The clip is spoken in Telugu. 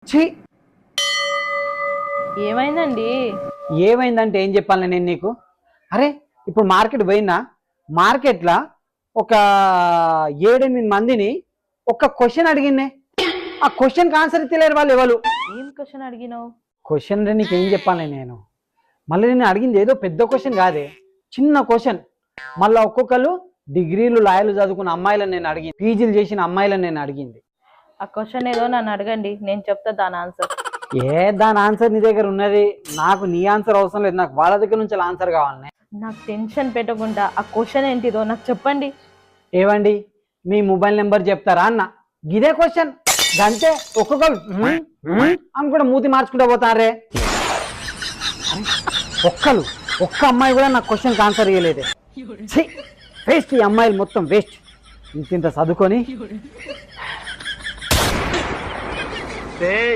ఛీ, ఏమైందండి? ఏమైందంటే ఏం చెప్పాలి నేను నీకు? అరే ఇప్పుడు మార్కెట్ పోయినా, మార్కెట్లో ఒక 7-8 మందిని ఒక క్వశ్చన్ అడిగినే. ఆ క్వశ్చన్కి ఆన్సర్ ఇచ్చలేరు వాళ్ళు ఎవరు. ఏం క్వశ్చన్ అడిగినావు? క్వశ్చన్ నీకేం చెప్పాలి నేను? మళ్ళీ నేను అడిగింది ఏదో పెద్ద క్వశ్చన్ కాదే, చిన్న క్వశ్చన్. మళ్ళీ ఒక్కొక్కరు డిగ్రీలు లాయర్లు చదువుకున్న అమ్మాయిలను నేను అడిగింది, పీజీలు చేసిన అమ్మాయిలను నేను అడిగింది. ఆ క్వశ్చన్ ఏదో నన్ను అడగండి, నేను చెప్తా దాని ఆన్సర్. దాని ఆన్సర్ నీ దగ్గర ఉన్నది. నాకు నీ ఆన్సర్ అవసరం లేదు, నాకు వాళ్ళ దగ్గర నుంచి ఆన్సర్ కావాలి. నాకు టెన్షన్ పెట్టకుండా ఆ క్వశ్చన్ ఏంటిదో నాకు చెప్పండి. ఏవండి మీ మొబైల్ నెంబర్ చెప్తారా అన్న, గిదే క్వశ్చన్. అంతే, ఒక్కొక్కరు అని కూడా మూతి మార్చుకుంటూ పోతారే. ఒక్క అమ్మాయి కూడా నాకు క్వశ్చన్కి ఆన్సర్ ఇవ్వలేదే. వేస్ట్, ఈ అమ్మాయిలు మొత్తం వేస్ట్. ఇంత చదువుకొని